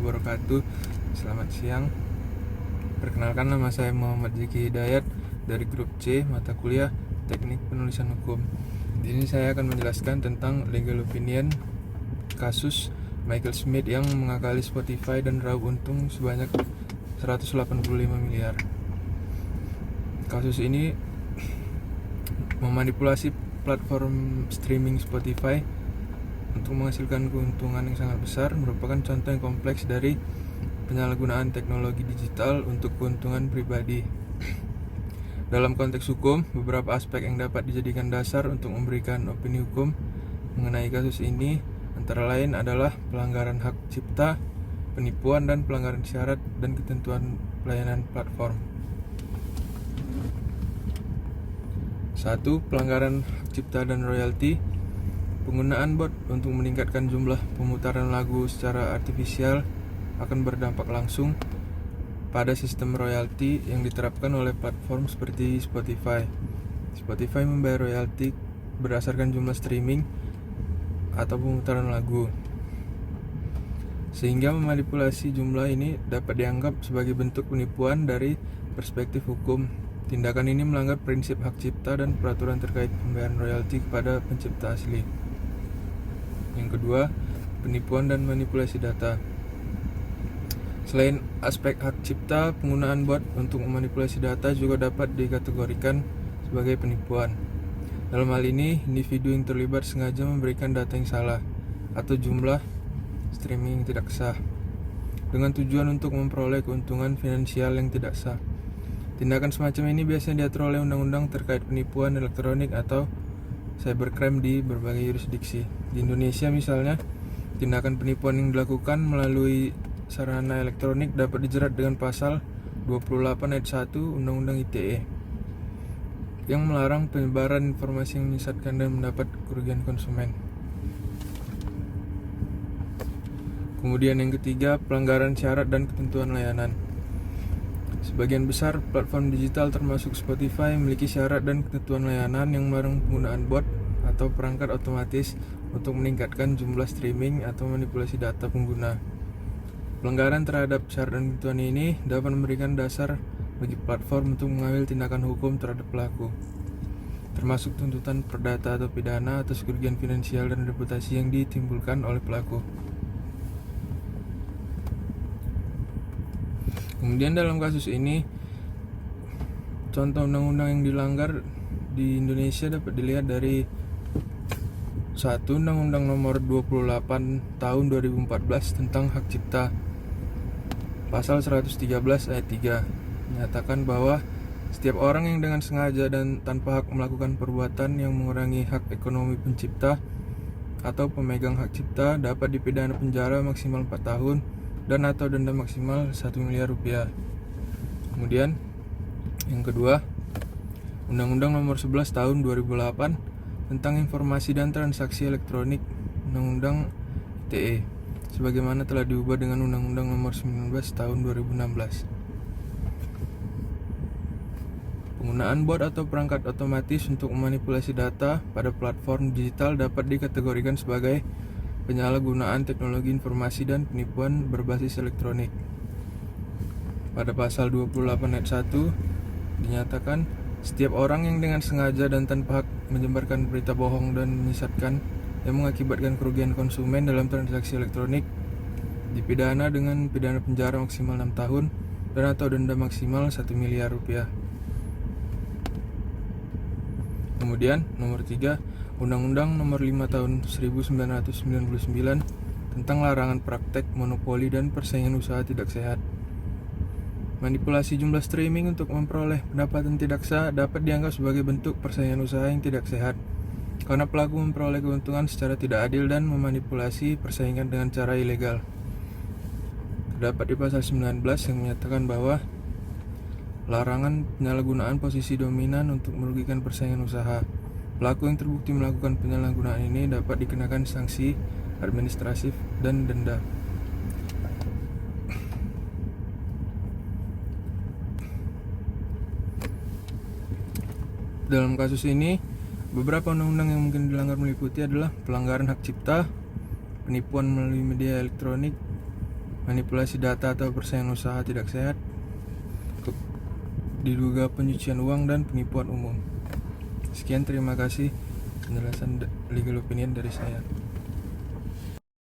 wabarakatuh. Selamat siang. Perkenalkan, nama saya Muhammad Ziki Hidayat dari grup C mata kuliah Teknik Penulisan Hukum. Di sini saya akan menjelaskan tentang legal opinion kasus Michael Smith yang mengakali Spotify dan raup untung sebanyak 185 miliar. Kasus ini memanipulasi platform streaming Spotify untuk menghasilkan keuntungan yang sangat besar, merupakan contoh yang kompleks dari penyalahgunaan teknologi digital untuk keuntungan pribadi. Dalam konteks hukum, beberapa aspek yang dapat dijadikan dasar untuk memberikan opini hukum mengenai kasus ini antara lain adalah pelanggaran hak cipta, penipuan, dan pelanggaran syarat dan ketentuan pelayanan platform. 1. Pelanggaran hak cipta dan royalti. Penggunaan bot untuk meningkatkan jumlah pemutaran lagu secara artifisial akan berdampak langsung pada sistem royalti yang diterapkan oleh platform seperti Spotify. Spotify membayar royalti berdasarkan jumlah streaming atau pemutaran lagu, sehingga memanipulasi jumlah ini dapat dianggap sebagai bentuk penipuan dari perspektif hukum. Tindakan ini melanggar prinsip hak cipta dan peraturan terkait pembayaran royalti kepada pencipta asli. Yang kedua, penipuan dan manipulasi data. Selain aspek hak cipta, penggunaan bot untuk memanipulasi data juga dapat dikategorikan sebagai penipuan. Dalam hal ini, individu yang terlibat sengaja memberikan data yang salah atau jumlah streaming yang tidak sah dengan tujuan untuk memperoleh keuntungan finansial yang tidak sah. Tindakan semacam ini biasanya diatur oleh undang-undang terkait penipuan elektronik atau cybercrime di berbagai yurisdiksi. Di Indonesia misalnya, tindakan penipuan yang dilakukan melalui sarana elektronik dapat dijerat dengan pasal 28 ayat 1 Undang-Undang ITE yang melarang penyebaran informasi yang menyesatkan dan mendapat kerugian konsumen. Kemudian yang ketiga, pelanggaran syarat dan ketentuan layanan. Sebagian besar platform digital termasuk Spotify memiliki syarat dan ketentuan layanan yang melarang penggunaan bot atau perangkat otomatis untuk meningkatkan jumlah streaming atau manipulasi data pengguna. Pelanggaran terhadap syarat dan ketentuan ini dapat memberikan dasar bagi platform untuk mengambil tindakan hukum terhadap pelaku, termasuk tuntutan perdata atau pidana atas kerugian finansial dan reputasi yang ditimbulkan oleh pelaku. Kemudian dalam kasus ini, contoh undang-undang yang dilanggar di Indonesia dapat dilihat dari 1. Undang-Undang Nomor 28 Tahun 2014 tentang Hak Cipta. Pasal 113 ayat 3 menyatakan bahwa setiap orang yang dengan sengaja dan tanpa hak melakukan perbuatan yang mengurangi hak ekonomi pencipta atau pemegang hak cipta dapat dipidana penjara maksimal 4 tahun dan atau denda maksimal 1 miliar rupiah. Kemudian yang kedua, Undang-Undang Nomor 11 Tahun 2008 tentang Informasi dan Transaksi Elektronik, Undang-Undang ITE, sebagaimana telah diubah dengan Undang-Undang Nomor 19 Tahun 2016. Penggunaan bot atau perangkat otomatis untuk memanipulasi data pada platform digital dapat dikategorikan sebagai penyalahgunaan teknologi informasi dan penipuan berbasis elektronik. Pada pasal 28 ayat 1 dinyatakan setiap orang yang dengan sengaja dan tanpa hak menyebarkan berita bohong dan menyesatkan yang mengakibatkan kerugian konsumen dalam transaksi elektronik dipidana dengan pidana penjara maksimal 6 tahun dan atau denda maksimal 1 miliar rupiah. Kemudian nomor 3, Undang-Undang Nomor 5 Tahun 1999 tentang larangan praktek monopoli dan persaingan usaha tidak sehat. Manipulasi jumlah streaming untuk memperoleh pendapatan tidak sah dapat dianggap sebagai bentuk persaingan usaha yang tidak sehat, karena pelaku memperoleh keuntungan secara tidak adil dan memanipulasi persaingan dengan cara ilegal. Terdapat di pasal 19 yang menyatakan bahwa larangan penyalahgunaan posisi dominan untuk merugikan persaingan usaha. Pelaku yang terbukti melakukan penyalahgunaan ini dapat dikenakan sanksi administratif dan denda. Dalam kasus ini, beberapa undang-undang yang mungkin dilanggar meliputi adalah pelanggaran hak cipta, penipuan melalui media elektronik, manipulasi data atau persaingan usaha tidak sehat, diduga pencucian uang, dan penipuan umum. Sekian, terima kasih penjelasan legal opinion dari saya.